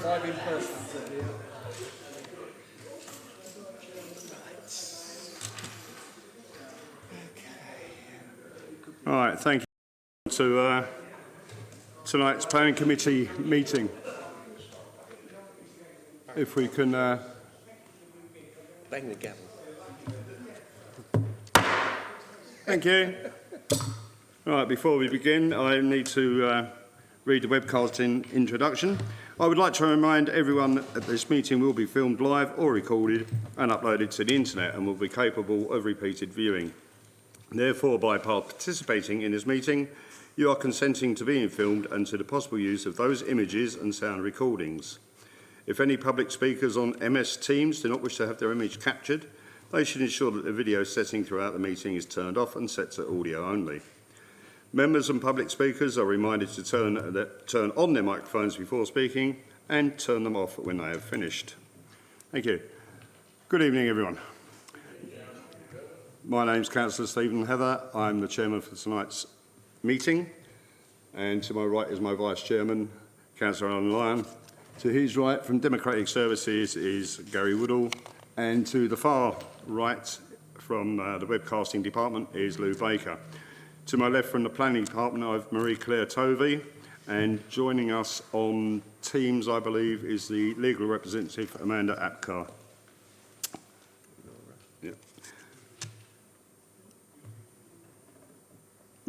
5 in person. All right, thank you to tonight's Planning Committee meeting. If we can... Bang the gavel. Thank you. All right, before we begin, I need to read the webcasting introduction. I would like to remind everyone that this meeting will be filmed live or recorded and uploaded to the internet and will be capable of repeated viewing. Therefore, by participating in this meeting, you are consenting to being filmed and to the possible use of those images and sound recordings. If any public speakers on MS Teams do not wish to have their image captured, they should ensure that the video setting throughout the meeting is turned off and set to audio only. Members and public speakers are reminded to turn on their microphones before speaking and turn them off when they have finished. Thank you. Good evening, everyone. My name's Councillor Stephen Heather. I'm the chairman for tonight's meeting. And to my right is my vice chairman, Councillor Alan Lyon. To his right from Democratic Services is Gary Woodall. And to the far right from the webcasting department is Lou Baker. To my left from the planning department, I have Marie-Claire Tovey. And joining us on Teams, I believe, is the legal representative, Amanda Apcar.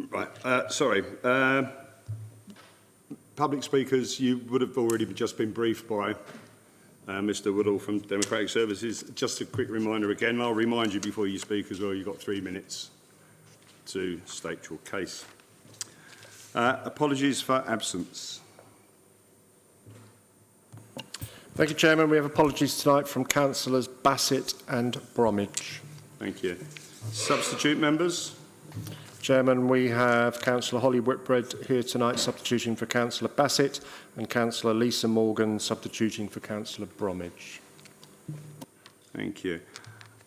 Right, sorry. Public speakers, you would have already just been briefed by Mr. Woodall from Democratic Services. Just a quick reminder again, I'll remind you before you speak as well, you've got 3 minutes to state your case. Apologies for absence. Thank you, Chairman. We have apologies tonight from Councillors Bassett and Bromwich. Thank you. Substitute members? Chairman, we have Councillor Holly Whitbread here tonight substituting for Councillor Bassett and Councillor Lisa Morgan substituting for Councillor Bromwich. Thank you.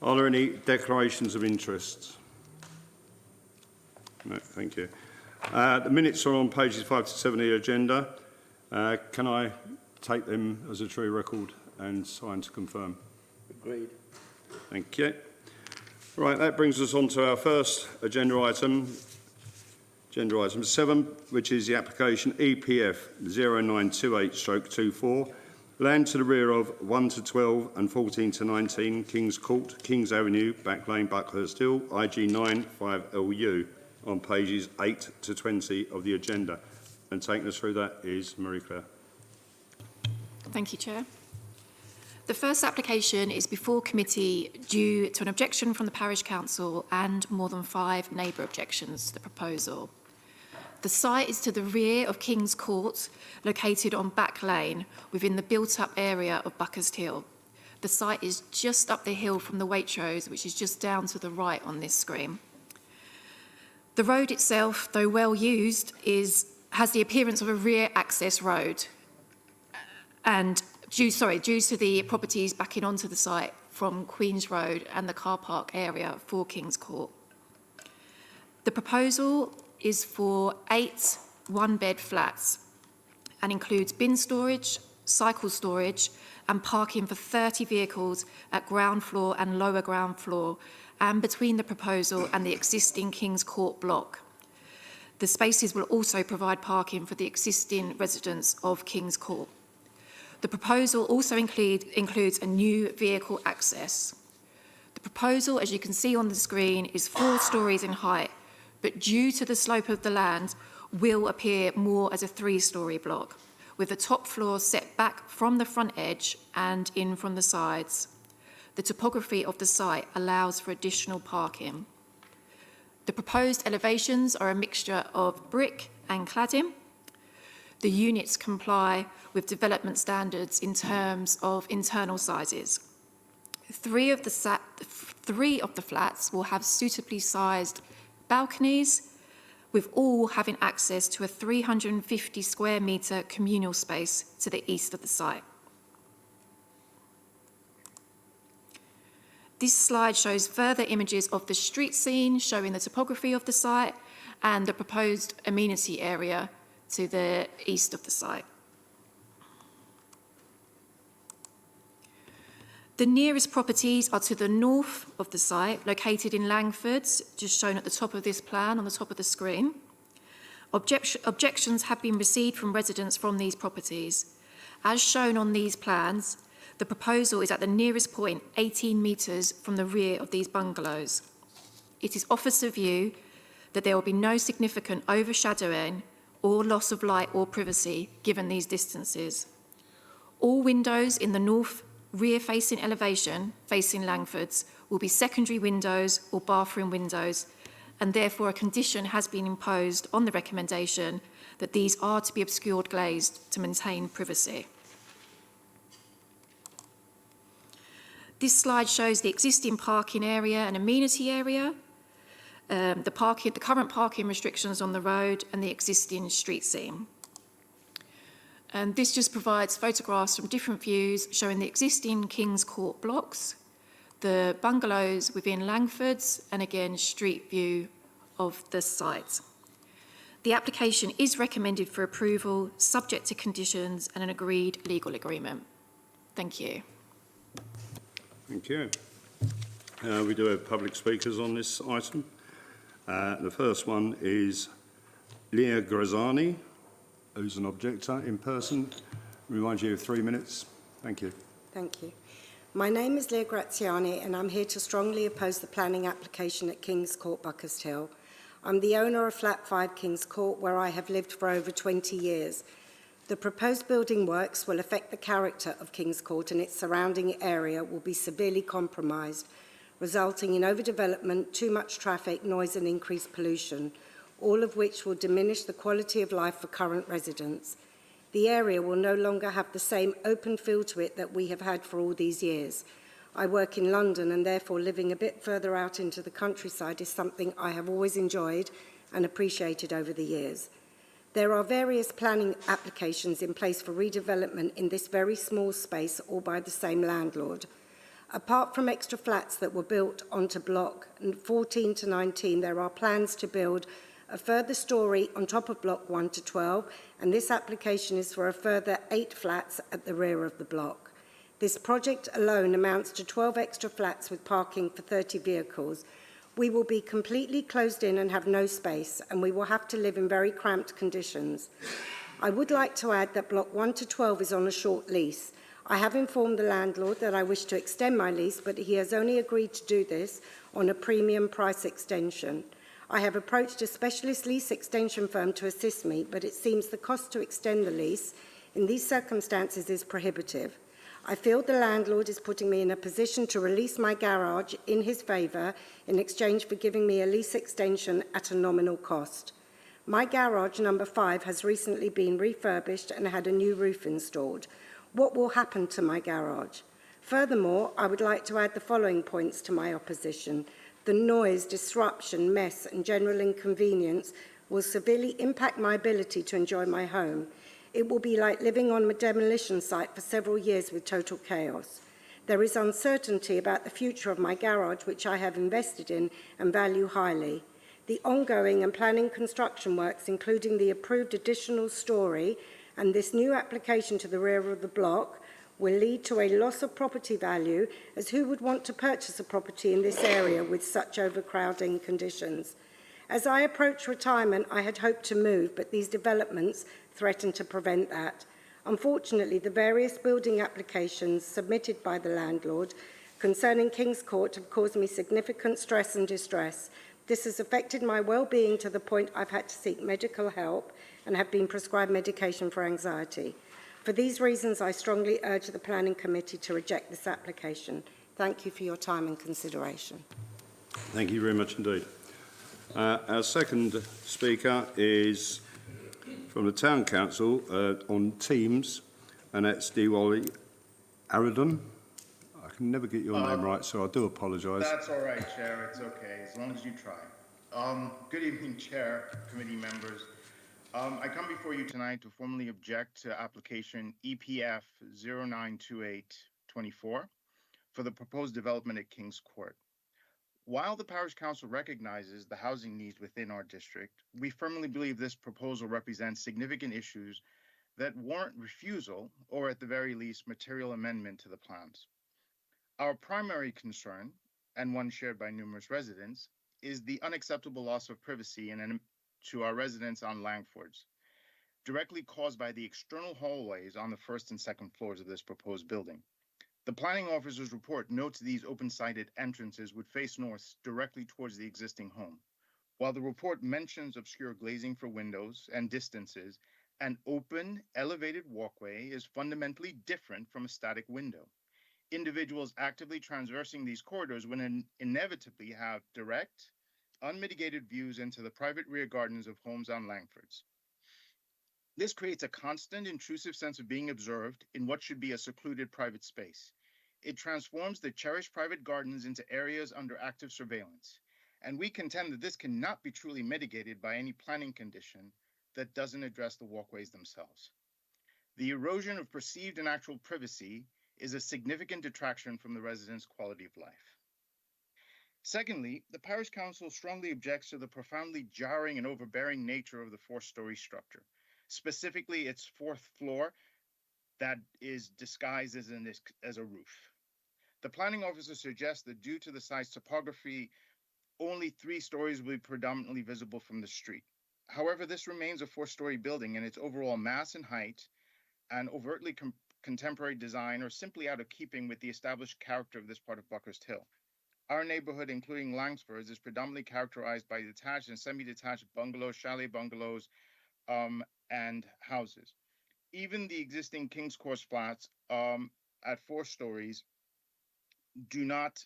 Are there any declarations of interest? No, thank you. The minutes are on pages 5 to 7 of the agenda. Can I take them as a true record and sign to confirm? Agreed. Thank you. Right, that brings us on to our first agenda item 7, which is the application EPF 0928/24, land to the rear of 1 to 12 and 14 to 19 Kings Court, Kings Avenue, Back Lane, Buckhurst Hill, IG9 5LU, on pages 8 to 20 of the agenda. And taking us through that is Marie-Claire. Thank you, Chair. The first application is before committee due to an objection from the Parish Council and more than 5 neighbour objections to the proposal. The site is to the rear of King's Court, located on Back Lane within the built-up area of Buckhurst Hill. The site is just up the hill from the Waitrose, which is just down to the right on this screen. The road itself, though well used, has the appearance of a rear access road and due to the properties backing onto the site from Queen's Road and the car park area for King's Court. The proposal is for 8 one-bed flats and includes bin storage, cycle storage and parking for 30 vehicles at ground floor and lower ground floor and between the proposal and the existing King's Court block. The spaces will also provide parking for the existing residents of King's Court. The proposal also includes a new vehicle access. The proposal, as you can see on the screen, is 4 stories in height, but due to the slope of the land, will appear more as a 3-storey block, with the top floor set back from the front edge and in from the sides. The topography of the site allows for additional parking. The proposed elevations are a mixture of brick and cladding. The units comply with development standards in terms of internal sizes. 3 of the flats will have suitably sized balconies, with all having access to a 350 square metre communal space to the east of the site. This slide shows further images of the street scene, showing the topography of the site and the proposed amenity area to the east of the site. The nearest properties are to the north of the site, located in Langfords, just shown at the top of this plan on the top of the screen. Objections have been received from residents from these properties. As shown on these plans, the proposal is at the nearest point, 18 metres from the rear of these bungalows. It is officer view that there will be no significant overshadowing or loss of light or privacy given these distances. All windows in the north rear-facing elevation, facing Langfords, will be secondary windows or bathroom windows, and therefore a condition has been imposed on the recommendation that these are to be obscured glazed to maintain privacy. This slide shows the existing parking area and amenity area, the current parking restrictions on the road and the existing street scene. And this just provides photographs from different views showing the existing King's Court blocks, the bungalows within Langfords, and again, street view of the site. The application is recommended for approval, subject to conditions and an agreed legal agreement. Thank you. Thank you. We do have public speakers on this item. The first one is Leah Graziani, who's an objector in person. Remind you of 3 minutes. Thank you. Thank you. My name is Leah Graziani and I'm here to strongly oppose the planning application at King's Court, Buckhurst Hill. I'm the owner of Flat 5 King's Court, where I have lived for over 20 years. The proposed building works will affect the character of King's Court, and its surrounding area will be severely compromised, resulting in overdevelopment, too much traffic, noise and increased pollution, all of which will diminish the quality of life for current residents. The area will no longer have the same open feel to it that we have had for all these years. I work in London, and therefore living a bit further out into the countryside is something I have always enjoyed and appreciated over the years. There are various planning applications in place for redevelopment in this very small space, all by the same landlord. Apart from extra flats that were built onto block 14 to 19, there are plans to build a further storey on top of block 1 to 12, and this application is for a further 8 flats at the rear of the block. This project alone amounts to 12 extra flats with parking for 30 vehicles. We will be completely closed in and have no space, and we will have to live in very cramped conditions. I would like to add that block 1 to 12 is on a short lease. I have informed the landlord that I wish to extend my lease, but he has only agreed to do this on a premium price extension. I have approached a specialist lease extension firm to assist me, but it seems the cost to extend the lease in these circumstances is prohibitive. I feel the landlord is putting me in a position to release my garage in his favour in exchange for giving me a lease extension at a nominal cost. My garage, number 5, has recently been refurbished and had a new roof installed. What will happen to my garage? Furthermore, I would like to add the following points to my opposition. The noise, disruption, mess and general inconvenience will severely impact my ability to enjoy my home. It will be like living on a demolition site for several years with total chaos. There is uncertainty about the future of my garage, which I have invested in and value highly. The ongoing and planning construction works, including the approved additional storey and this new application to the rear of the block, will lead to a loss of property value, as who would want to purchase a property in this area with such overcrowding conditions? As I approach retirement, I had hoped to move, but these developments threaten to prevent that. Unfortunately, the various building applications submitted by the landlord concerning King's Court have caused me significant stress and distress. This has affected my well-being to the point I've had to seek medical help and have been prescribed medication for anxiety. For these reasons, I strongly urge the Planning Committee to reject this application. Thank you for your time and consideration. Thank you very much indeed. Our second speaker is from the Town Council on Teams, and that's Diwali Aradon. I can never get your name right, so I do apologise. That's all right, Chair. It's okay, as long as you try. Good evening, Chair, committee members. I come before you tonight to formally object to application EPF 092824 for the proposed development at King's Court. While the Parish Council recognizes the housing needs within our district, we firmly believe this proposal represents significant issues that warrant refusal, or at the very least, material amendment to the plans. Our primary concern, and one shared by numerous residents, is the unacceptable loss of privacy to our residents on Langfords, directly caused by the external hallways on the first and second floors of this proposed building. The planning officer's report notes these open-sided entrances would face north directly towards the existing home. While the report mentions obscure glazing for windows and distances, an open, elevated walkway is fundamentally different from a static window. Individuals actively traversing these corridors would inevitably have direct, unmitigated views into the private rear gardens of homes on Langfords. This creates a constant, intrusive sense of being observed in what should be a secluded private space. It transforms the cherished private gardens into areas under active surveillance, and we contend that this cannot be truly mitigated by any planning condition that doesn't address the walkways themselves. The erosion of perceived and actual privacy is a significant detraction from the residents' quality of life. Secondly, the Parish Council strongly objects to the profoundly jarring and overbearing nature of the four-story structure, specifically its fourth floor that is disguised as a roof. The planning officer suggests that due to the site's topography, only 3 stories will be predominantly visible from the street. However, this remains a 4-story building, and its overall mass and height and overtly contemporary design are simply out of keeping with the established character of this part of Buckhurst Hill. Our neighborhood, including Langsford, is predominantly characterized by detached and semi-detached bungalows, chalet bungalows, and houses. Even the existing King's Court flats at 4 stories do not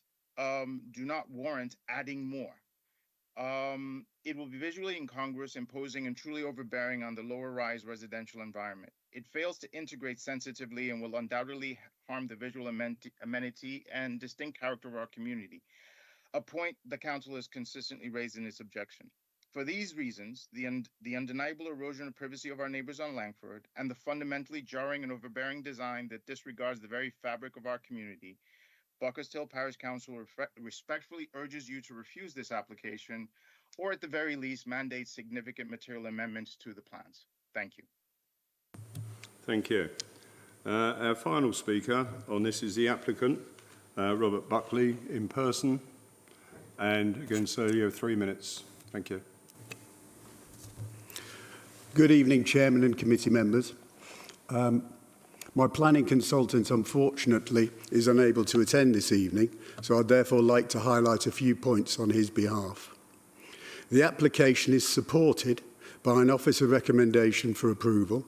warrant adding more. It will be visually incongruous, imposing, and truly overbearing on the lower-rise residential environment. It fails to integrate sensitively and will undoubtedly harm the visual amenity and distinct character of our community, a point the council has consistently raised in its objection. For these reasons, the undeniable erosion of privacy of our neighbors on Langford and the fundamentally jarring and overbearing design that disregards the very fabric of our community, Buckhurst Hill Parish Council respectfully urges you to refuse this application, or at the very least, mandate significant material amendments to the plans. Thank you. Thank you. Our final speaker on this is the applicant, Robert Buckley, in person. And again, sir, you have 3 minutes. Thank you. Good evening, Chairman and committee members. My planning consultant, unfortunately, is unable to attend this evening, so I'd therefore like to highlight a few points on his behalf. The application is supported by an officer recommendation for approval,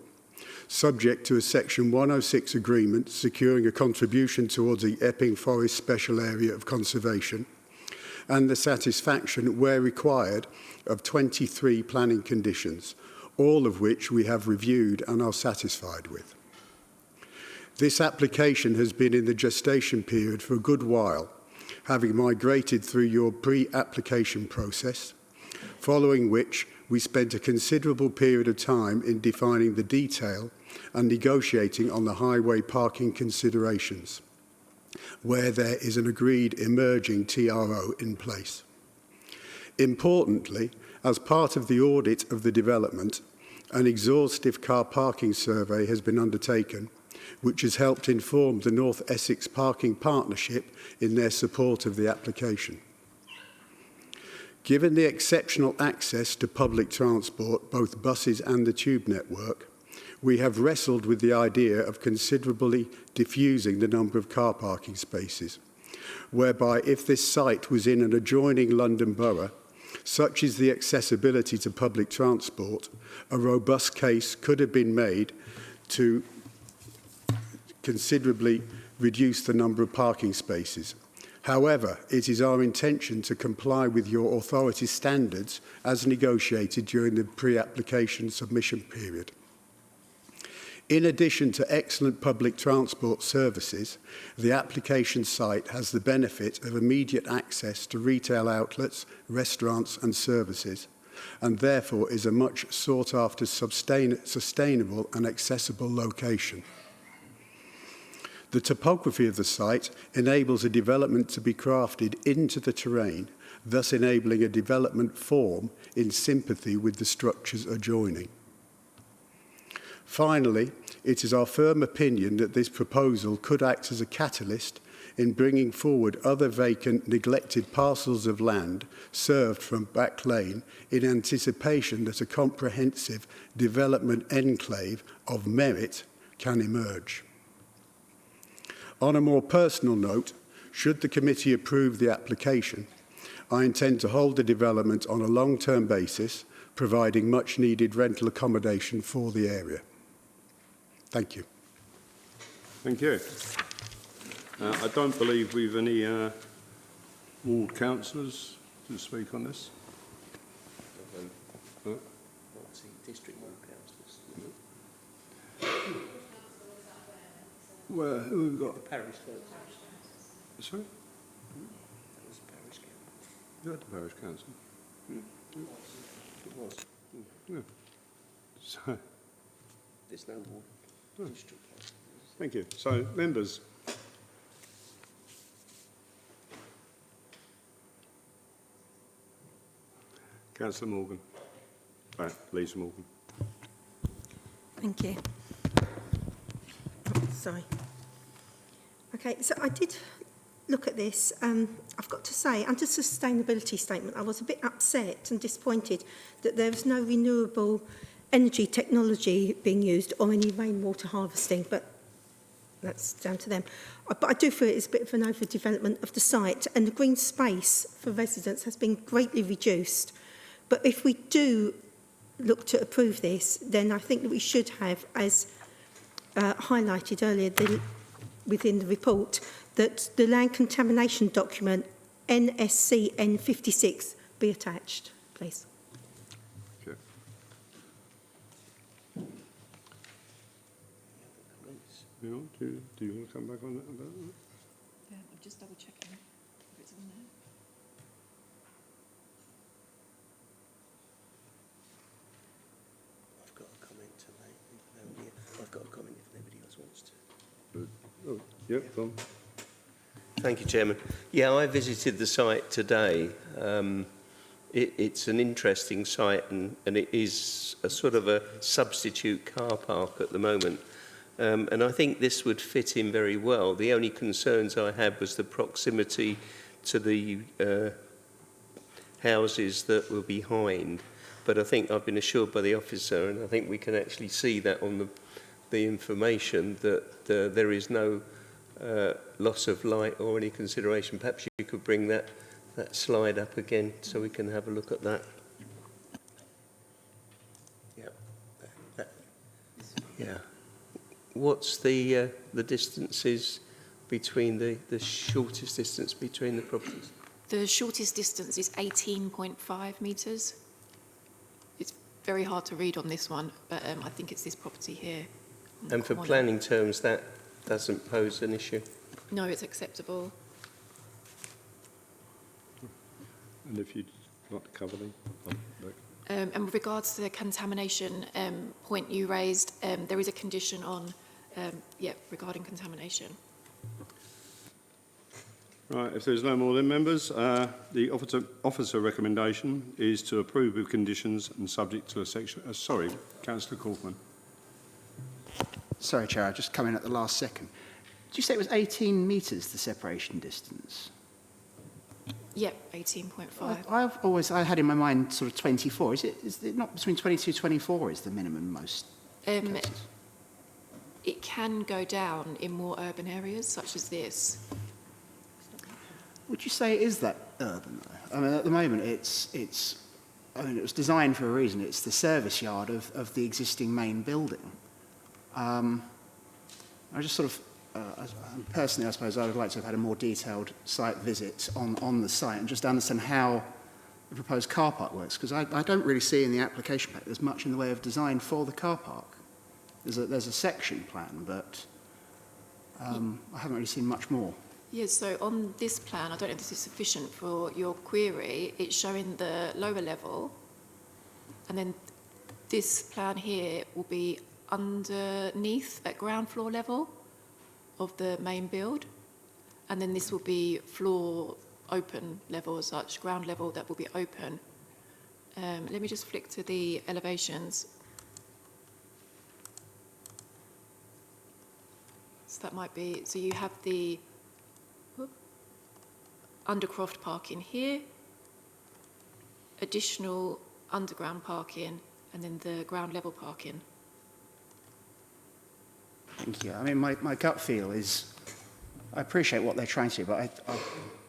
subject to a Section 106 agreement securing a contribution towards the Epping Forest Special Area of Conservation, and the satisfaction, where required, of 23 planning conditions, all of which we have reviewed and are satisfied with. This application has been in the gestation period for a good while, having migrated through your pre-application process, following which we spent a considerable period of time in defining the detail and negotiating on the highway parking considerations, where there is an agreed emerging TRO in place. Importantly, as part of the audit of the development, an exhaustive car parking survey has been undertaken, which has helped inform the North Essex Parking Partnership in their support of the application. Given the exceptional access to public transport, both buses and the tube network, we have wrestled with the idea of considerably diffusing the number of car parking spaces, whereby if this site was in an adjoining London borough, such is the accessibility to public transport, a robust case could have been made to considerably reduce the number of parking spaces. However, it is our intention to comply with your authority standards as negotiated during the pre-application submission period. In addition to excellent public transport services, the application site has the benefit of immediate access to retail outlets, restaurants and services, and therefore is a much sought-after sustainable and accessible location. The topography of the site enables a development to be crafted into the terrain, thus enabling a development form in sympathy with the structures adjoining. Finally, it is our firm opinion that this proposal could act as a catalyst in bringing forward other vacant, neglected parcels of land served from Back Lane in anticipation that a comprehensive development enclave of merit can emerge. On a more personal note, should the committee approve the application, I intend to hold the development on a long-term basis, providing much-needed rental accommodation for the area. Thank you. Thank you. I don't believe we've any ward councillors to speak on this. District ward councillors. Where, who have we got? The parish council. Sorry? That was the parish council. You had the parish council. It was. Yeah. So, There's no ward. District council. thank you. So, members. Councillor Morgan. Right, Lisa Morgan. Thank you. Sorry. Okay, so I did look at this. I've got to say, under sustainability statement, I was a bit upset and disappointed that there was no renewable energy technology being used or any rainwater harvesting, but that's down to them. But I do feel it's a bit of an overdevelopment of the site, and the green space for residents has been greatly reduced. But if we do look to approve this, then I think that we should have, as highlighted earlier within the report, that the land contamination document NSCN 56 be attached, please. Okay. You know, do you want to come back on that? About that? Yeah, I'm just double checking if it's on there. I've got a comment to make. I've got a comment if nobody else wants to. Oh, yeah, go on. Thank you, Chairman. Yeah, I visited the site today. It's an interesting site, and it is a sort of a substitute car park at the moment. And I think this would fit in very well. The only concerns I had was the proximity to the houses that were behind. But I think I've been assured by the officer, and I think we can actually see that on the information, that there is no loss of light or any consideration. Perhaps you could bring that slide up again so we can have a look at that. Yeah. Yeah. What's the distances between the shortest distance between the properties? The shortest distance is 18.5 metres. It's very hard to read on this one, but I think it's this property here. And for planning terms, that doesn't pose an issue? No, it's acceptable. And if you'd like to cover them, And with regards to the contamination point you raised, there is a condition on, regarding contamination. right. If there's no more then, members, the officer recommendation is to approve with conditions and subject to a section. Sorry, Councillor Kaufman. Sorry, Chair, I just come in at the last second. Did you say it was 18 metres, the separation distance? Yep, 18.5. I had in my mind sort of 24. Is it not between 22 and 24 is the minimum most cases? It can go down in more urban areas, such as this. Would you say it is that urban, though? I mean, at the moment, it was designed for a reason. It's the service yard of the existing main building. I just sort of, personally, I suppose I would like to have had a more detailed site visit on the site and just understand how the proposed car park works, because I don't really see in the application pack there's much in the way of design for the car park. There's a section plan, but I haven't really seen much more. Yes, so on this plan, I don't know if this is sufficient for your query, it's showing the lower level, and then this plan here will be underneath at ground floor level of the main build, and then this will be floor open level as such, ground level that will be open. Let me just flick to the elevations. So that might be, so you have the undercroft parking here, additional underground parking, and then the ground level parking. Thank you. I mean, my gut feel is, I appreciate what they're trying to do, but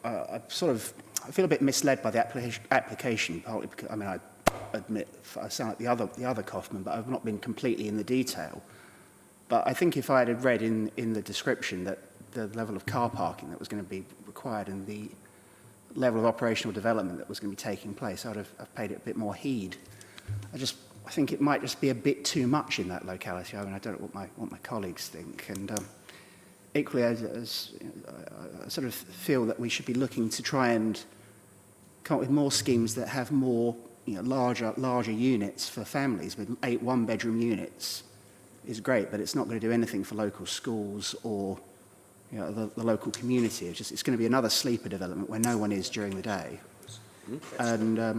I feel a bit misled by the application, partly because, I mean, I admit I sound like the other Kaufman, but I've not been completely in the detail. But I think if I had read in the description that the level of car parking that was going to be required and the level of operational development that was going to be taking place, I'd have paid it a bit more heed. I think it might just be a bit too much in that locality. I mean, I don't know what my colleagues think. And equally, I sort of feel that we should be looking to try and come up with more schemes that have more, larger units for families. With 8 one-bedroom units is great, but it's not going to do anything for local schools or the local community. It's going to be another sleeper development where no one is during the day. And I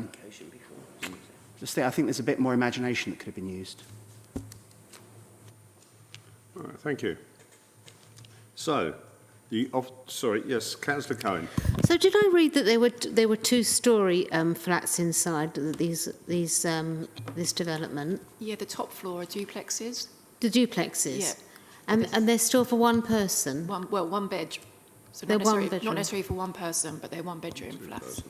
think there's a bit more imagination that could have been used. All right, thank you. So, yes, Councillor Cohen. So did I read that there were 2-storey flats inside this development? Yeah, the top floor are duplexes. The duplexes? Yeah. And they're still for one person? One bed. So they're not one bedroom. Not necessarily for one person, but they're one-bedroom flats.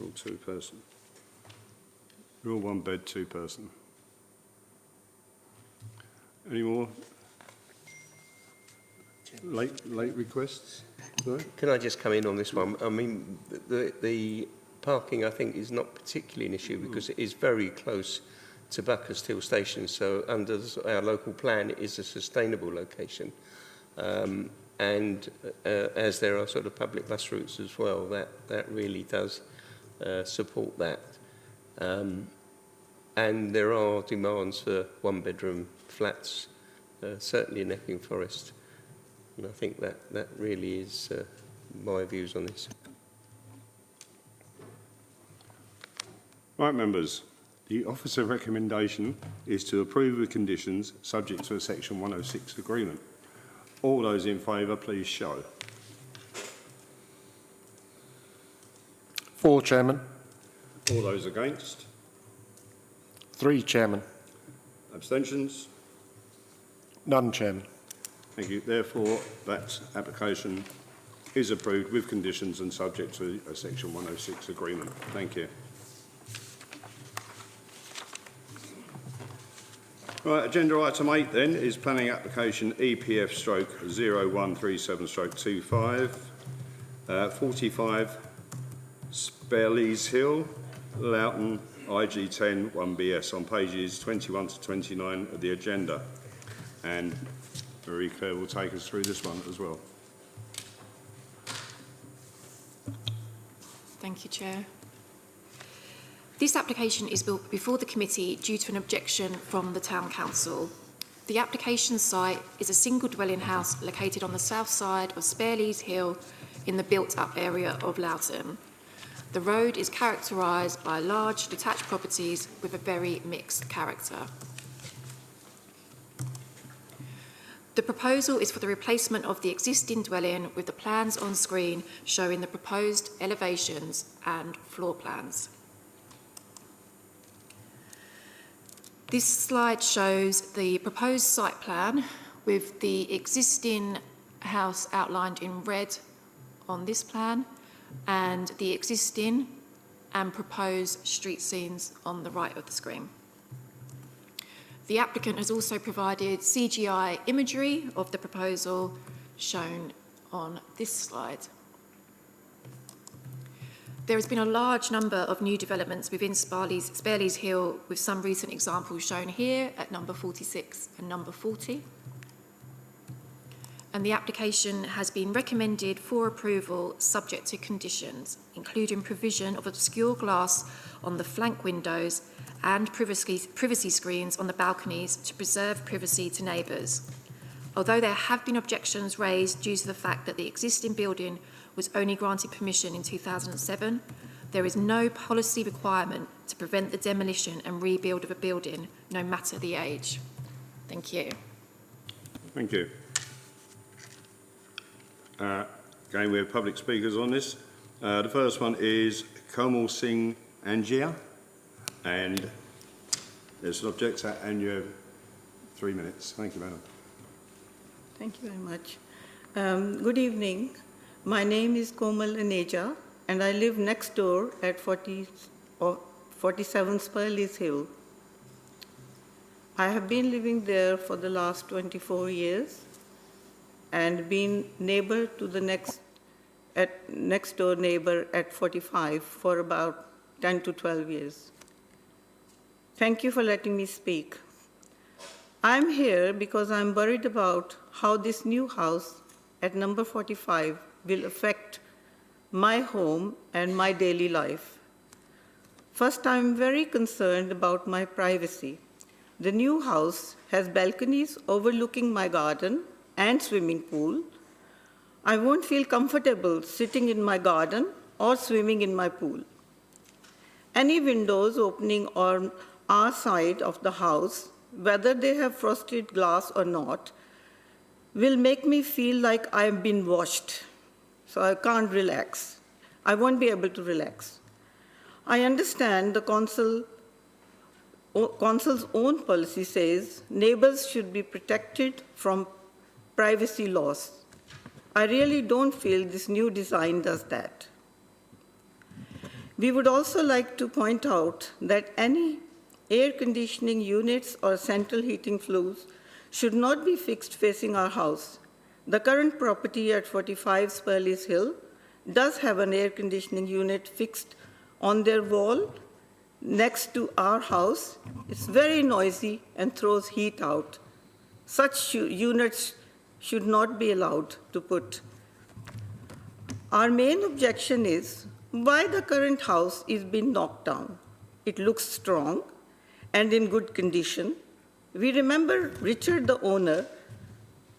All 2-person. All 1 bed, 2-person. Any more late requests? Sorry? Can I just come in on this one? I mean, the parking, I think, is not particularly an issue because it is very close to Buckhurst Hill Station. So under our local plan, it is a sustainable location. And as there are sort of public bus routes as well, that really does support that. And there are demands for 1-bedroom flats, certainly in Epping Forest. And I think that really is my views on this. Right, members. The officer recommendation is to approve with conditions subject to a Section 106 agreement. All those in favour, please show. 4, Chairman. All those against? 3, Chairman. Abstentions? None, Chairman. Thank you. Therefore, that application is approved with conditions and subject to a Section 106 agreement. Thank you. Right, agenda item 8 then is planning application EPF/0137/25, 45 Spareleys Hill, Loughton, IG10 1BS on pages 21 to 29 of the agenda. And Marie-Claire will take us through this one as well. Thank you, Chair. This application is built before the committee due to an objection from the Town Council. The application site is a single dwelling house located on the south side of Spareleys Hill in the built-up area of Loughton. The road is characterised by large detached properties with a very mixed character. The proposal is for the replacement of the existing dwelling with the plans on screen showing the proposed elevations and floor plans. This slide shows the proposed site plan with the existing house outlined in red on this plan and the existing and proposed street scenes on the right of the screen. The applicant has also provided CGI imagery of the proposal shown on this slide. There has been a large number of new developments within Spareleys Hill, with some recent examples shown here at number 46 and number 40. And the application has been recommended for approval subject to conditions, including provision of obscure glass on the flank windows and privacy screens on the balconies to preserve privacy to neighbours. Although there have been objections raised due to the fact that the existing building was only granted permission in 2007, there is no policy requirement to prevent the demolition and rebuild of a building, no matter the age. Thank you. Thank you. Again, we have public speakers on this. The first one is Komal Singh Angier, and there's an objector, and you have 3 minutes. Thank you, madam. Thank you very much. Good evening. My name is Komal Aneja, and I live next door at 47 Spurleys Hill. I have been living there for the last 24 years and been neighbor to the next door neighbor at 45 for about 10 to 12 years. Thank you for letting me speak. I'm here because I'm worried about how this new house at number 45 will affect my home and my daily life. First, I'm very concerned about my privacy. The new house has balconies overlooking my garden and swimming pool. I won't feel comfortable sitting in my garden or swimming in my pool. Any windows opening on our side of the house, whether they have frosted glass or not, will make me feel like I've been washed, so I can't relax. I won't be able to relax. I understand the Council's own policy says neighbors should be protected from privacy laws. I really don't feel this new design does that. We would also like to point out that any air conditioning units or central heating flues should not be fixed facing our house. The current property at 45 Spurleys Hill does have an air conditioning unit fixed on their wall next to our house. It's very noisy and throws heat out. Such units should not be allowed to put. Our main objection is why the current house is being knocked down. It looks strong and in good condition. We remember Richard, the owner,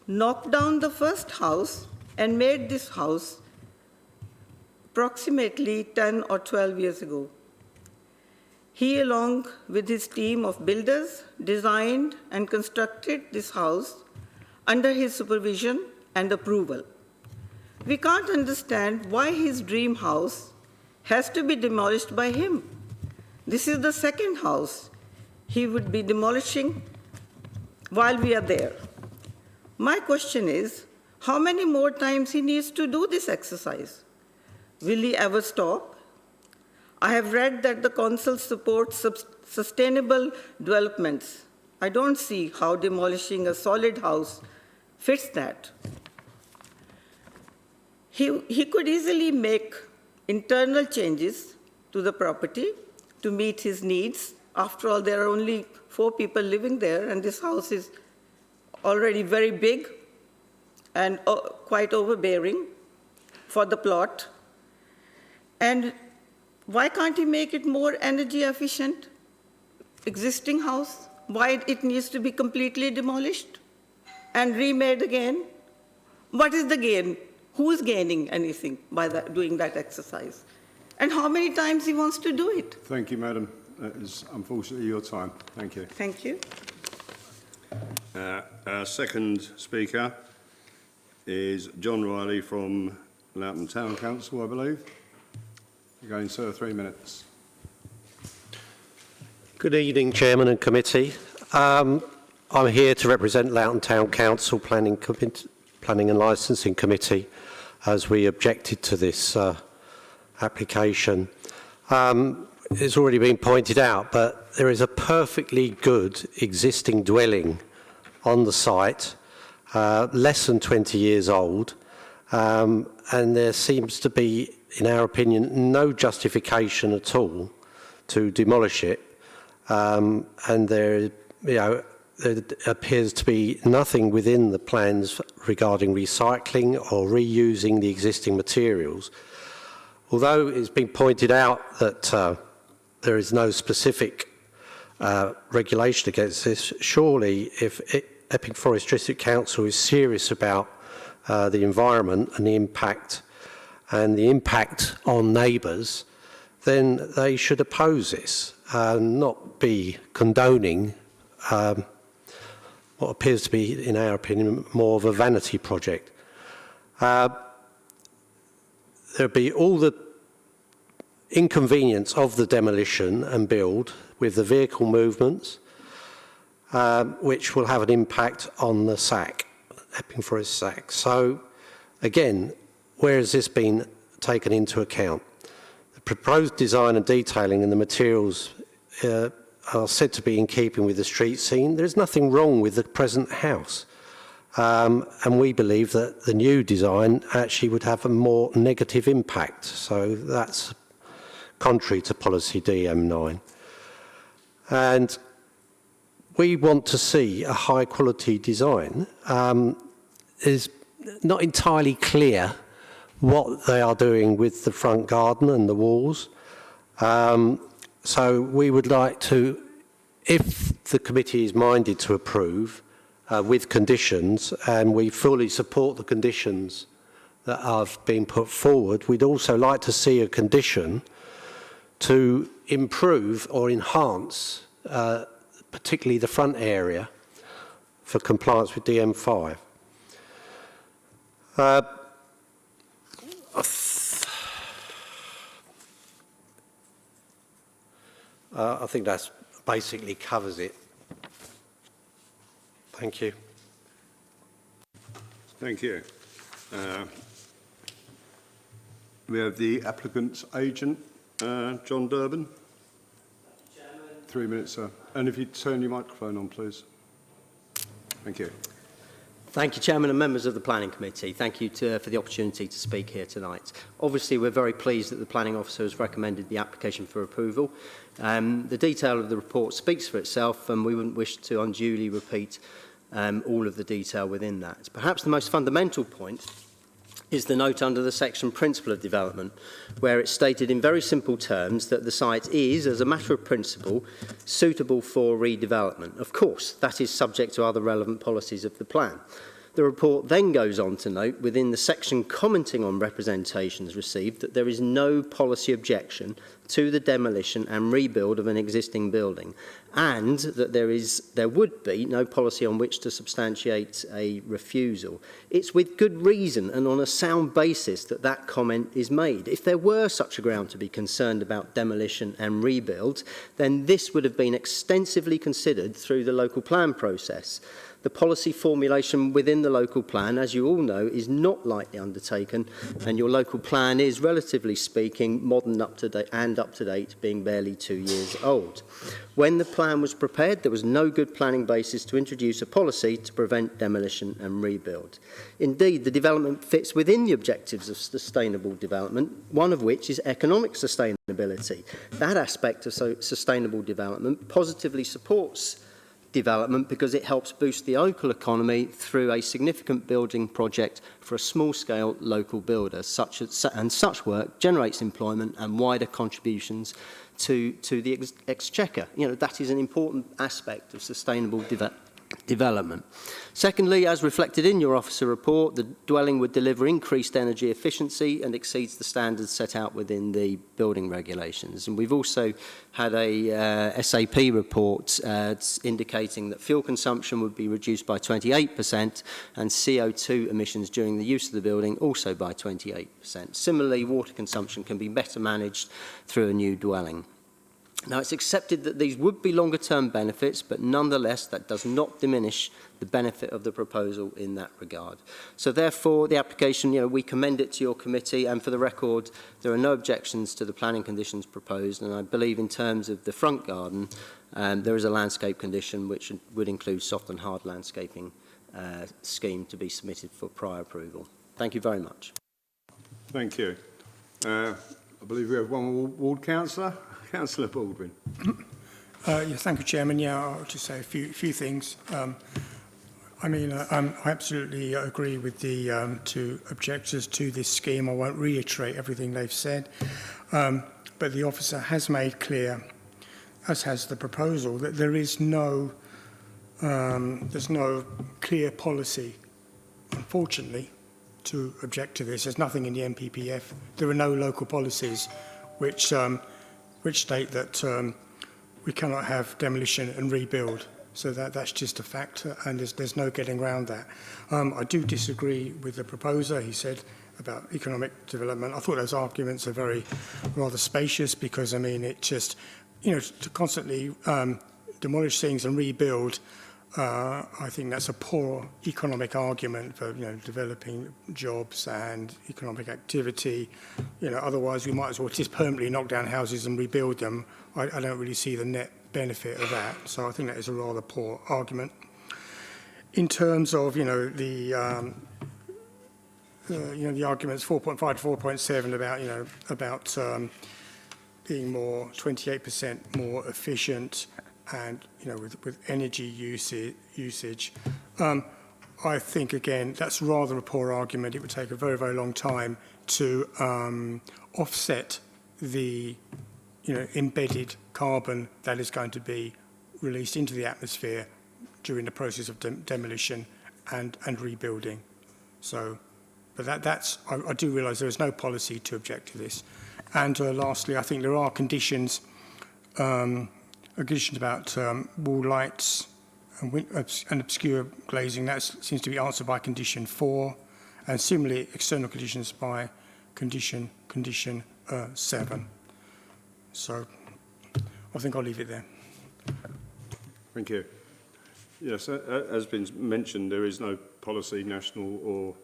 knocked down the first house and made this house approximately 10 or 12 years ago. He, along with his team of builders, designed and constructed this house under his supervision and approval. We can't understand why his dream house has to be demolished by him. This is the second house he would be demolishing while we are there. My question is, how many more times he needs to do this exercise? Will he ever stop? I have read that the Council supports sustainable developments. I don't see how demolishing a solid house fits that. He could easily make internal changes to the property to meet his needs. After all, there are only 4 people living there, and this house is already very big and quite overbearing for the plot. And why can't he make it more energy efficient? Existing house, why it needs to be completely demolished and remade again? What is the gain? Who is gaining anything by doing that exercise? And how many times he wants to do it? Thank you, madam. That is unfortunately your time. Thank you. Thank you. Our second speaker is John Riley from Loughton Town Council, I believe. Again, sir, 3 minutes. Good evening, Chairman and Committee. I'm here to represent Loughton Town Council Planning and Licensing Committee as we objected to this application. It's already been pointed out, but there is a perfectly good existing dwelling on the site, less than 20 years old, and there seems to be, in our opinion, no justification at all to demolish it, and there appears to be nothing within the plans regarding recycling or reusing the existing materials. Although it's been pointed out that there is no specific regulation against this, surely if Epping Forest District Council is serious about the environment and the impact on neighbours, then they should oppose this and not be condoning what appears to be, in our opinion, more of a vanity project. There'll be all the inconvenience of the demolition and build with the vehicle movements, which will have an impact on the SAC, Epping Forest SAC. So, again, where has this been taken into account? The proposed design and detailing and the materials are said to be in keeping with the street scene. There is nothing wrong with the present house. And we believe that the new design actually would have a more negative impact. So that's contrary to policy DM9. And we want to see a high quality design. It's not entirely clear what they are doing with the front garden and the walls. So we would like to, if the committee is minded to approve with conditions, and we fully support the conditions that have been put forward, we'd also like to see a condition to improve or enhance particularly the front area for compliance with DM5. I think that basically covers it. Thank you. Thank you. We have the applicant's agent, John Durbin. 3 minutes, sir. And if you turn your microphone on, please. Thank you. Thank you, Chairman and members of the Planning Committee. Thank you for the opportunity to speak here tonight. Obviously, we're very pleased that the Planning Officer has recommended the application for approval. The detail of the report speaks for itself, and we wouldn't wish to unduly repeat all of the detail within that. Perhaps the most fundamental point is the note under the section Principle of Development, where it's stated in very simple terms that the site is, as a matter of principle, suitable for redevelopment. Of course, that is subject to other relevant policies of the plan. The report then goes on to note, within the section commenting on representations received, that there is no policy objection to the demolition and rebuild of an existing building, and that there would be no policy on which to substantiate a refusal. It's with good reason and on a sound basis that that comment is made. If there were such a ground to be concerned about demolition and rebuild, then this would have been extensively considered through the local plan process. The policy formulation within the local plan, as you all know, is not lightly undertaken, and your local plan is, relatively speaking, modern up to date, being barely 2 years old. When the plan was prepared, there was no good planning basis to introduce a policy to prevent demolition and rebuild. Indeed, the development fits within the objectives of sustainable development, one of which is economic sustainability. That aspect of sustainable development positively supports development because it helps boost the local economy through a significant building project for a small-scale local builder. And such work generates employment and wider contributions to the exchequer. That is an important aspect of sustainable development. Secondly, as reflected in your officer report, the dwelling would deliver increased energy efficiency and exceeds the standards set out within the building regulations. And we've also had a SAP report indicating that fuel consumption would be reduced by 28% and CO2 emissions during the use of the building also by 28%. Similarly, water consumption can be better managed through a new dwelling. Now, it's accepted that these would be longer-term benefits, but nonetheless, that does not diminish the benefit of the proposal in that regard. So therefore, the application, we commend it to your committee, and for the record, there are no objections to the planning conditions proposed, and I believe in terms of the front garden, there is a landscape condition which would include soft and hard landscaping scheme to be submitted for prior approval. Thank you very much. Thank you. I believe we have one ward councillor. Councillor Baldwin. Thank you, Chairman. I'll just say a few things. I absolutely agree with the two objectors to this scheme. I won't reiterate everything they've said, but the officer has made clear, as has the proposal, that there's no clear policy, unfortunately, to object to this. There's nothing in the NPPF. There are no local policies which state that we cannot have demolition and rebuild So that's just a factor, and there's no getting around that. I do disagree with the proposer. He said about economic development. I thought those arguments are rather spacious, because, I mean, it just, to constantly demolish things and rebuild, I think that's a poor economic argument for, developing jobs and economic activity. Otherwise we might as well just permanently knock down houses and rebuild them. I don't really see the net benefit of that. So I think that is a rather poor argument. In terms of, the arguments 4.5 to 4.7 about being 28% more efficient, and with energy usage, I think again that's rather a poor argument. It would take a very, very long time to offset the embedded carbon that is going to be released into the atmosphere during the process of demolition and rebuilding. So, but I do realise there is no policy to object to this. And lastly, I think there are conditions. A condition about wall lights and obscure glazing, that seems to be answered by condition 4, and similarly external conditions by condition 7. So I think I'll leave it there. Thank you. Yes, as been mentioned, there is no policy, national or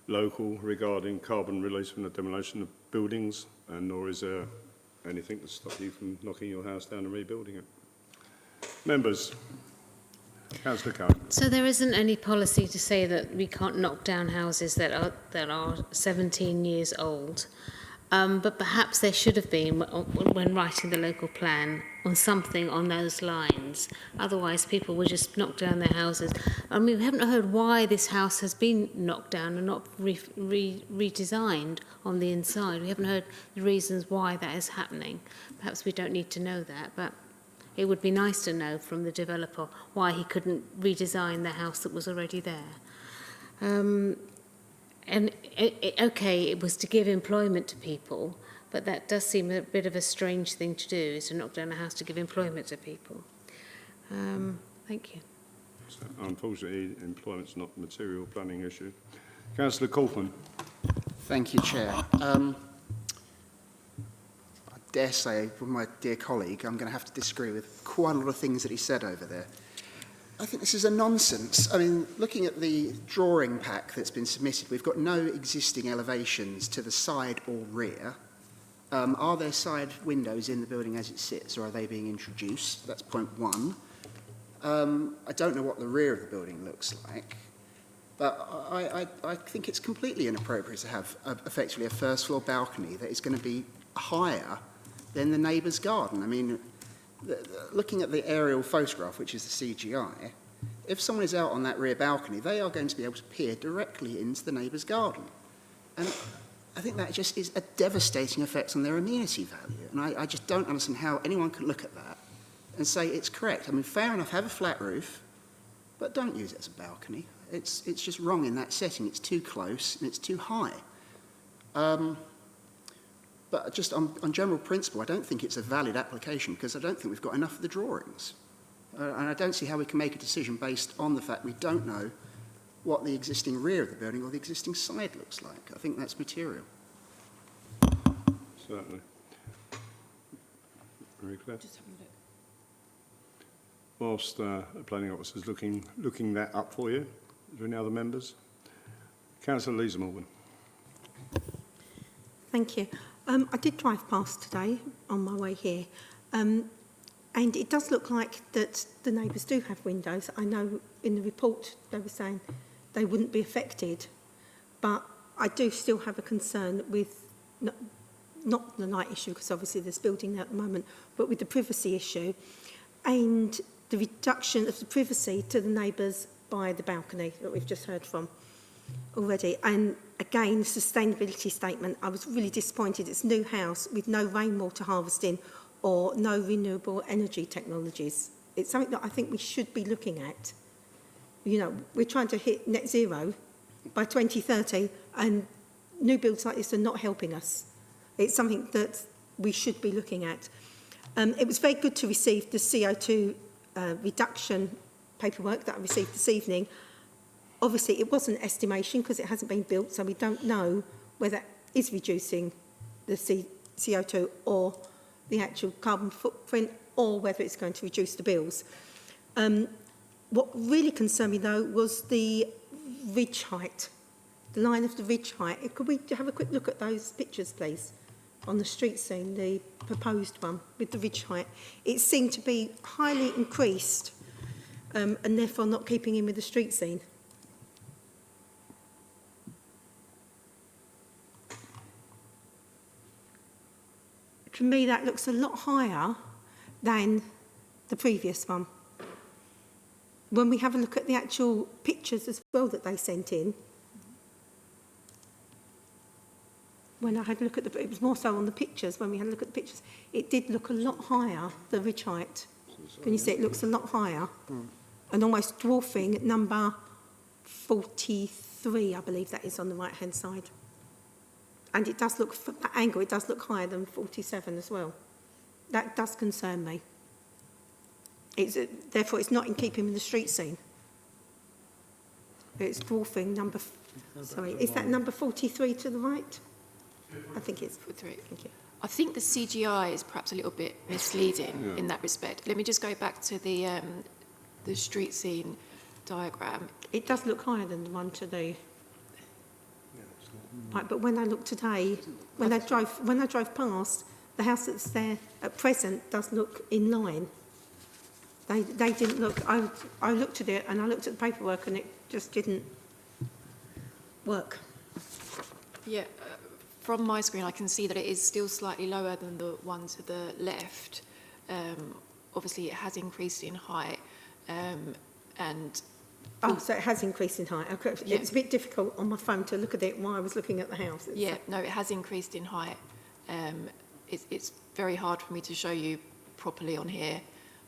local, regarding carbon release from the demolition of buildings, and nor is there anything to stop you from knocking your house down and rebuilding it. Members. Councillor Cohen. So there isn't any policy to say that we can't knock down houses that are 17 years old, but perhaps there should have been, when writing the local plan, on something on those lines. Otherwise, people would just knock down their houses. I mean, we haven't heard why this house has been knocked down and not redesigned on the inside. We haven't heard the reasons why that is happening. Perhaps we don't need to know that, but it would be nice to know from the developer why he couldn't redesign the house that was already there. Okay, it was to give employment to people, but that does seem a bit of a strange thing to do, is to knock down a house to give employment to people. Thank you. So, unfortunately, employment's not a material planning issue. Councillor Kaufman. Thank you, Chair. I dare say, with my dear colleague, I'm going to have to disagree with quite a lot of things that he said over there. I think this is a nonsense. I mean, looking at the drawing pack that's been submitted, we've got no existing elevations to the side or rear. Are there side windows in the building as it sits, or are they being introduced? That's point one. I don't know what the rear of the building looks like, but I think it's completely inappropriate to have effectively a first floor balcony that is going to be higher than the neighbour's garden. I mean, looking at the aerial photograph, which is the CGI, if someone is out on that rear balcony, they are going to be able to peer directly into the neighbour's garden. And I think that just is a devastating effect on their amenity value. And I just don't understand how anyone could look at that and say it's correct. I mean, fair enough, have a flat roof, but don't use it as a balcony. It's just wrong in that setting. It's too close and it's too high. But just on general principle, I don't think it's a valid application, because I don't think we've got enough of the drawings. And I don't see how we can make a decision based on the fact we don't know what the existing rear of the building or the existing side looks like. I think that's material. Certainly. Very clear. Whilst the planning officer is looking that up for you, is there any other members? Councillor Lisa Morgan. Thank you. I did drive past today on my way here, and it does look like that the neighbours do have windows. I know in the report they were saying they wouldn't be affected, but I do still have a concern with not the night issue, because obviously there's building there at the moment, but with the privacy issue and the reduction of the privacy to the neighbours by the balcony that we've just heard from already. And again, the sustainability statement, I was really disappointed. It's a new house with no rainwater harvesting or no renewable energy technologies. It's something that I think we should be looking at. You know, we're trying to hit net zero by 2030, and new builds like this are not helping us. It's something that we should be looking at. It was very good to receive the CO2 reduction paperwork that I received this evening, obviously it was an estimation because it hasn't been built, so we don't know whether it is reducing the CO2 or the actual carbon footprint, or whether it's going to reduce the bills. What really concerned me though was the ridge height, the line of the ridge height. Could we have a quick look at those pictures, please, on the street scene, the proposed one with the ridge height? It seemed to be highly increased and therefore not keeping in with the street scene. To me, that looks a lot higher than the previous one. When we have a look at the actual pictures as well that they sent in, when I had a look at it was more so on the pictures, when we had a look at the pictures, it did look a lot higher, the ridge height. Can you see it looks a lot higher? And almost dwarfing number 43, I believe that is on the right-hand side. And it does look, from that angle, it does look higher than 47 as well. That does concern me. Therefore, it's not in keeping with the street scene. It's dwarfing number, sorry, is that number 43 to the right? I think it's 43, thank you. I think the CGI is perhaps a little bit misleading in that respect. Let me just go back to the street scene diagram. It does look higher than the one today. Right, but when I look today, when I drove past, the house that's there at present does look in line. They didn't look. I looked at it and I looked at the paperwork and it just didn't work. Yeah, from my screen I can see that it is still slightly lower than the one to the left. Obviously it has increased in height and... Oh, so it has increased in height. Yeah. It's a bit difficult on my phone to look at it while I was looking at the house. Yeah, no, it has increased in height. It's very hard for me to show you properly on here,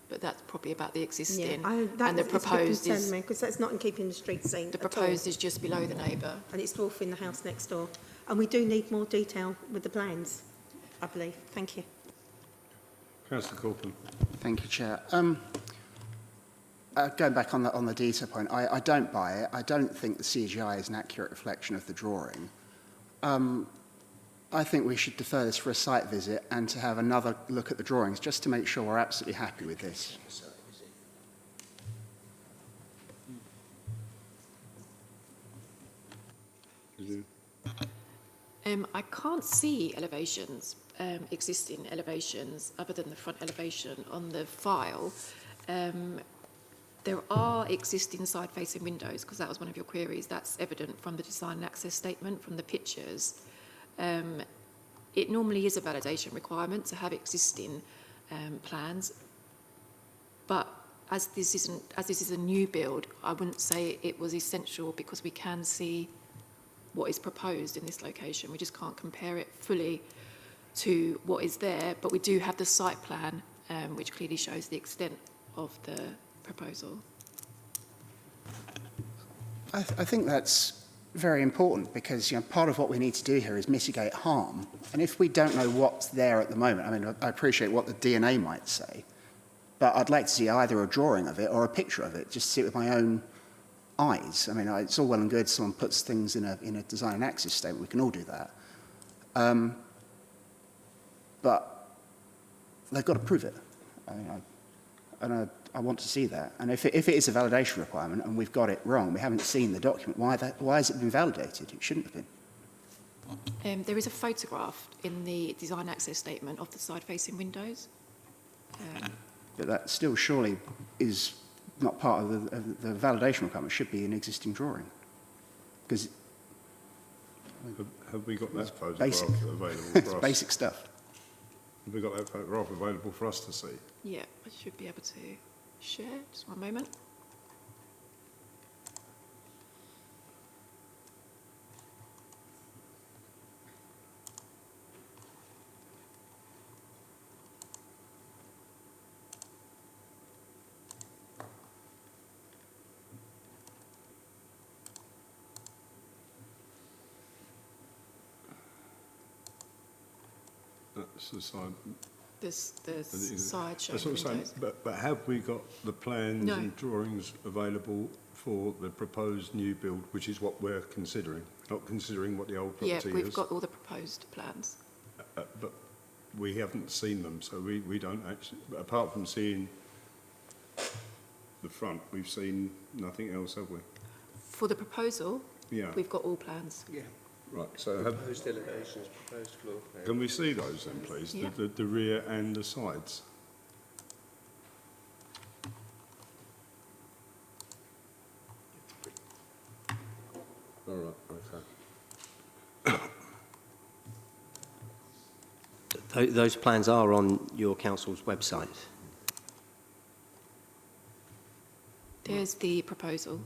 but that's probably about the existing. Yeah, and the proposed is because that's not in keeping the street scene. the proposed is just below the neighbour, and it's dwarfing the house next door. And we do need more detail with the plans, I believe. Thank you. Councillor Corcoran. Thank you, Chair. Going back on the detail point, I don't buy it. I don't think the CGI is an accurate reflection of the drawing. I think we should defer this for a site visit and to have another look at the drawings just to make sure we're absolutely happy with this. I can't see elevations, existing elevations, other than the front elevation on the file. There are existing side-facing windows, because that was one of your queries. That's evident from the design and access statement, from the pictures. It normally is a validation requirement to have existing plans, but as this is a new build, I wouldn't say it was essential because we can see what is proposed in this location. We just can't compare it fully to what is there, but we do have the site plan, which clearly shows the extent of the proposal. I think that's very important because part of what we need to do here is mitigate harm. And if we don't know what's there at the moment, I mean, I appreciate what the DNA might say, but I'd like to see either a drawing of it or a picture of it, just to see it with my own eyes. I mean, it's all well and good someone puts things in a design and access statement. We can all do that. But they've got to prove it. I mean, I want to see that. And if it is a validation requirement and we've got it wrong, we haven't seen the document, why has it been validated? It shouldn't have been. There is a photograph in the design access statement of the side-facing windows. But that still surely is not part of the validation requirement. It should be an existing drawing. Because have we got that photograph basic. available It's for us? basic stuff. Have we got that photograph available for us to see? Yeah, I should be able to share. Just one moment. That's the side. side showing That's what I'm saying. windows. But have we got the plans No. and drawings available for the proposed new build, which is what we're considering, not considering what the old Yeah, property we've is? got all the proposed plans. But we haven't seen them, so we don't actually, apart from seeing the front, we've seen nothing else, have we? For the proposal, Yeah. we've got all plans. Yeah. Right, so have, Proposed elevations, proposed floor plan. can we see those then, please? Yeah. The rear and the sides? All right, okay. Those plans are on your council's website. There's the proposal.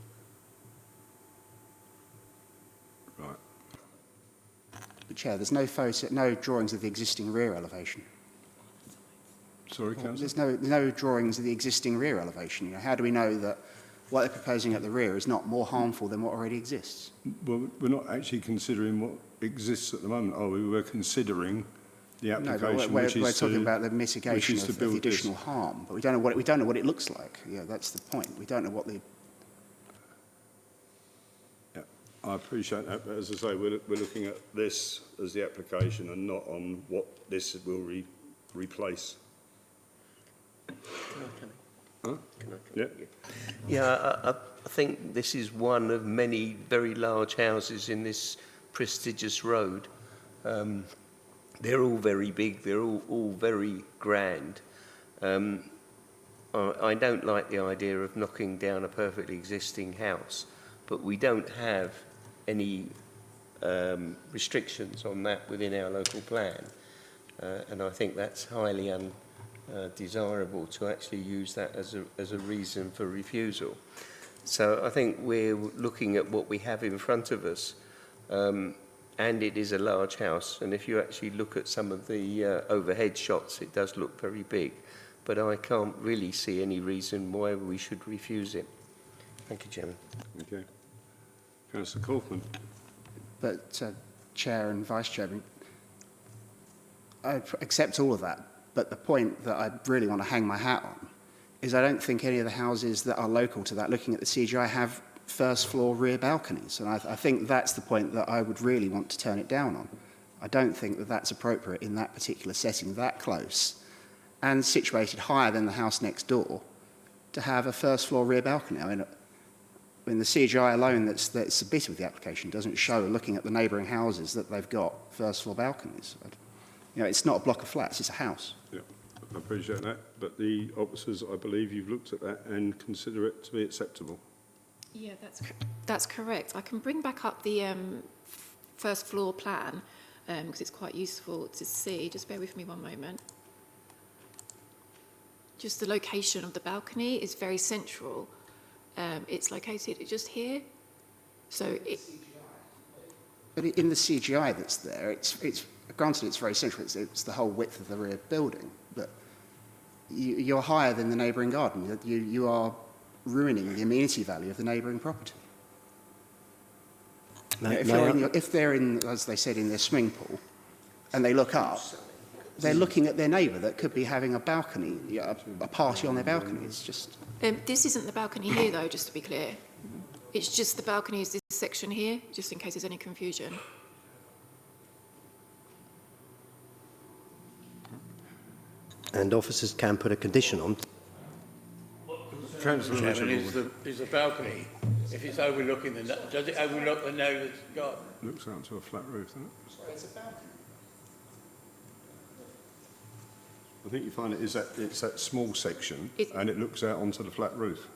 Right. But Chair, there's no drawings of the existing rear elevation. Sorry, Councillor? There's no drawings of the existing rear elevation. You know, how do we know that what they're proposing at the rear is not more harmful than what already exists? Well, we're not actually considering what exists at the moment, are we? We're considering the No, application, but which is we're talking to, about the mitigation which is to of the build additional this. harm, but we don't know what it looks like. Yeah, that's the point. We don't know what the. Yeah, I appreciate that, but as I say, we're looking at this as the application and not on what this will replace. Huh? Yeah. Yeah, I think this is one of many very large houses in this prestigious road. They're all very big, they're all very grand. I don't like the idea of knocking down a perfectly existing house, but we don't have any restrictions on that within our local plan. And I think that's highly undesirable to actually use that as a reason for refusal. So I think we're looking at what we have in front of us, and it is a large house. And if you actually look at some of the overhead shots, it does look very big. But I can't really see any reason why we should refuse it. Thank you, Chairman. Okay. Councillor Kaufman. But Chair and Vice Chairman, I accept all of that. But the point that I really want to hang my hat on is I don't think any of the houses that are local to that, looking at the CGI, have first floor rear balconies. And I think that's the point that I would really want to turn it down on. I don't think that that's appropriate in that particular setting, that close, and situated higher than the house next door, to have a first floor rear balcony. I mean the CGI alone that's submitted with the application doesn't show, looking at the neighbouring houses, that they've got first floor balconies. You know, it's not a block of flats, it's a house. Yeah, I appreciate that. But the officers, I believe you've looked at that and consider it to be acceptable. Yeah, that's correct. I can bring back up the first floor plan because it's quite useful to see. Just bear with me one moment. Just the location of the balcony is very central. It's located just here. So it. But in the CGI that's there, it's granted it's very central. It's the whole width of the rear building, but you're higher than the neighbouring garden. You are ruining the amenity value of the neighbouring property. If they're in, as they said, in their swimming pool, and they look up, they're looking at their neighbour that could be having a balcony, a party on their balcony. It's just. This isn't the balcony here, though, just to be clear. It's just the balcony is this section here, just in case there's any confusion. And officers can put a condition on. Councillor Chairman, is the balcony, if it's overlooking the, does it overlook the neighbour's garden? Looks out to a flat roof, doesn't it? It's a balcony. I think you find it's that small section, and it looks out onto the flat roof.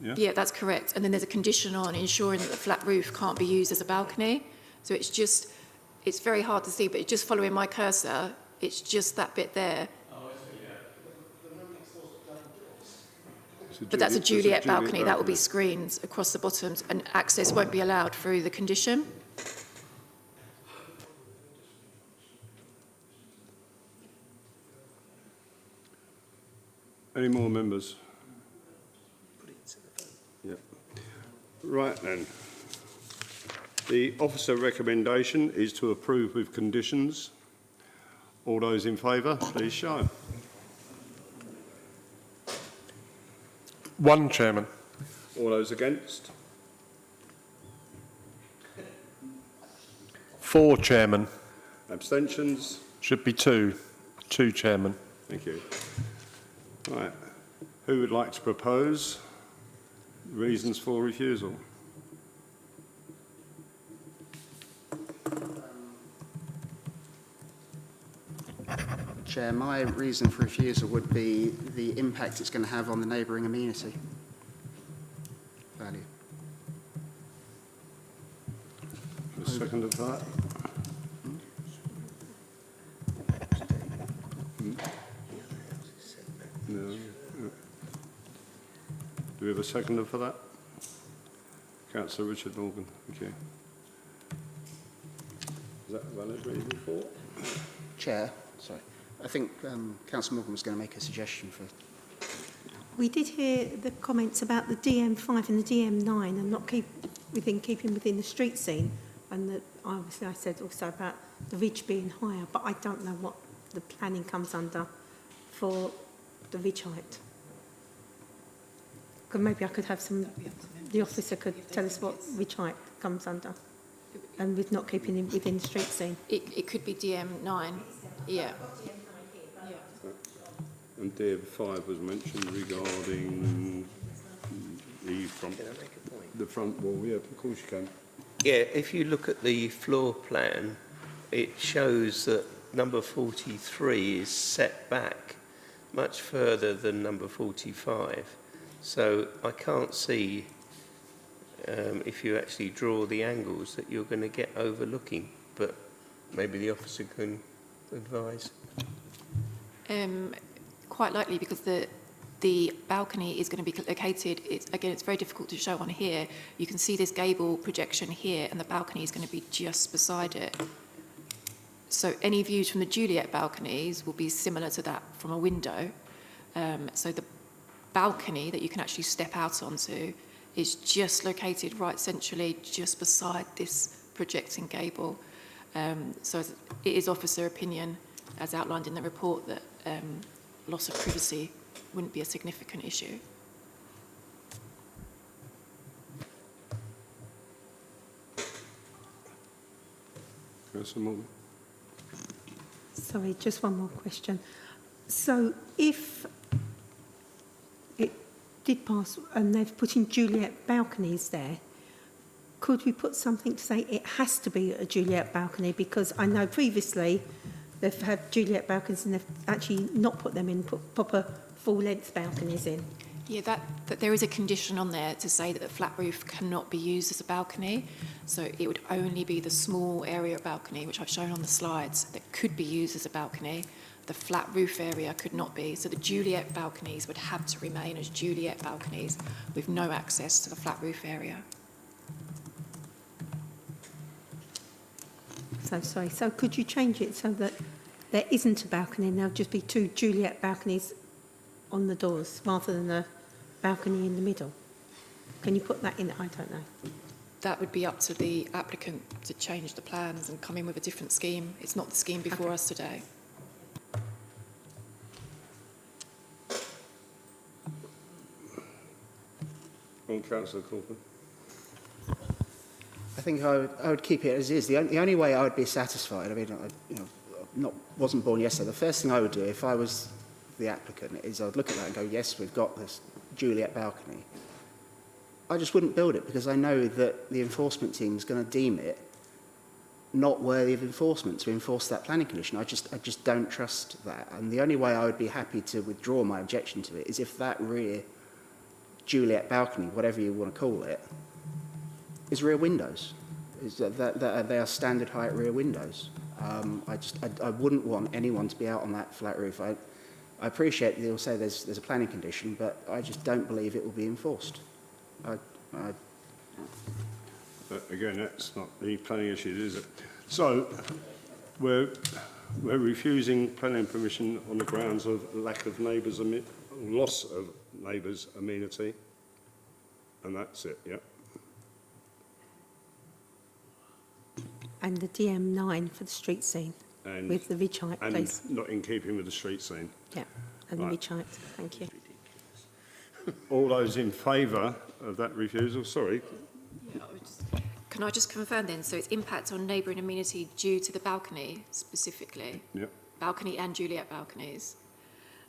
Yeah? Yeah, that's correct. And then there's a condition on ensuring that the flat roof can't be used as a balcony. So it's very hard to see, but just following my cursor, it's just that bit there. But that's a Juliet balcony. That will be screens across the bottoms, and access won't be allowed through the condition. Any more members? Yeah. Right then. The officer recommendation is to approve with conditions. All those in favour, please show. 1, Chairman. All those against? 4, Chairman. Abstentions? Should be 2. 2, Chairman. Thank you. Right. Who would like to propose reasons for refusal? Chair, my reason for refusal would be the impact it's going to have on the neighbouring amenity value. A second of that. No. Do we have a seconder for that? Councillor Richard Morgan. Thank you. Is that a valid reason for? Chair, sorry. I think Councillor Morgan was going to make a suggestion for... We did hear the comments about the DM5 and the DM9 and not keeping within the street scene, and that obviously I said also about the ridge being higher, but I don't know what the planning comes under for the ridge height. Maybe I could have the officer could tell us what ridge height comes under, and with not keeping him within the street scene. It could be DM9, yeah. And DM5 was mentioned regarding the front, the front wall. Yeah, of course you can. Yeah, if you look at the floor plan, it shows that number 43 is set back much further than number 45. So I can't see, if you actually draw the angles, that you're going to get overlooking, but maybe the officer can advise. Quite likely, because the balcony is going to be located, it's very difficult to show on here. You can see this gable projection here, and the balcony is going to be just beside it. So any views from the Juliet balconies will be similar to that from a window. So the balcony that you can actually step out onto is just located right centrally, just beside this projecting gable. So it is officer opinion, as outlined in the report, that loss of privacy wouldn't be a significant issue. Councillor Morgan. Sorry, just one more question. So if it did pass and they've put in Juliet balconies there, could we put something to say it has to be a Juliet balcony? Because I know previously they've had Juliet balconies and they've actually not put them in, put proper full-length balconies in. Yeah, that there is a condition on there to say that the flat roof cannot be used as a balcony. So it would only be the small area balcony, which I've shown on the slides, that could be used as a balcony. The flat roof area could not be. So the Juliet balconies would have to remain as Juliet balconies with no access to the flat roof area. So sorry, so could you change it so that there isn't a balcony and there'll just be 2 Juliet balconies on the doors rather than a balcony in the middle? Can you put that in? I don't know. That would be up to the applicant to change the plans and come in with a different scheme. It's not the scheme before us today. On Councillor Corbyn. I think I would keep it as is. The only way I would be satisfied, I mean, wasn't born yesterday. The first thing I would do if I was the applicant is I'd look at that and go, yes, we've got this Juliet balcony. I just wouldn't build it because I know that the enforcement team is going to deem it not worthy of enforcement to enforce that planning condition. I just don't trust that. And the only way I would be happy to withdraw my objection to it is if that rear Juliet balcony, whatever you want to call it, is rear windows. Is that they are standard height rear windows. I wouldn't want anyone to be out on that flat roof. I appreciate that you'll say there's a planning condition, but I just don't believe it will be enforced. Again, that's not the planning issue, is it? So we're refusing planning permission on the grounds of lack of neighbours, loss of neighbours' amenity, and that's it. Yeah. And the DM9 for the street scene. And, With the ridge height, and please. not in keeping with the street scene. Yeah, and the Right. ridge height. Thank you. All those in favour of that refusal? Sorry. Can I just confirm then, so it's impact on neighbouring amenity due to the balcony specifically? Yep. Balcony and Juliet balconies?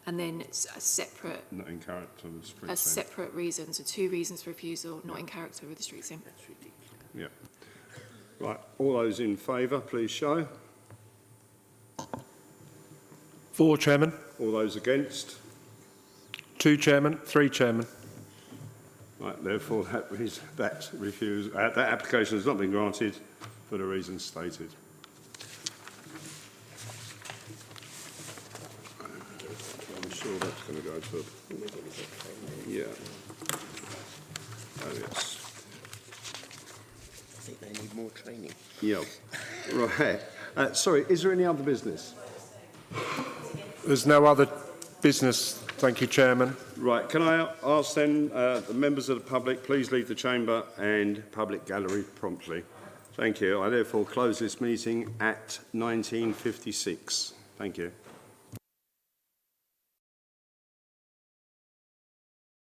And then it's a separate, Not in character of the street a scene. separate reason, so 2 reasons for refusal, not in character with the street scene. Yeah. Right. All those in favour, please show. 4, Chairman. All those against? 2, Chairman. 3, Chairman. Right. Therefore, that refusal, that application has not been granted for the reasons stated. I'm sure that's going to go to. Yeah. Oh yes. I think they need more training. Yeah. Right. Sorry, is there any other business? There's no other business. Thank you, Chairman. Right. Can I ask then the members of the public, please leave the chamber and public gallery promptly. Thank you. I therefore close this meeting at 19:56. Thank you.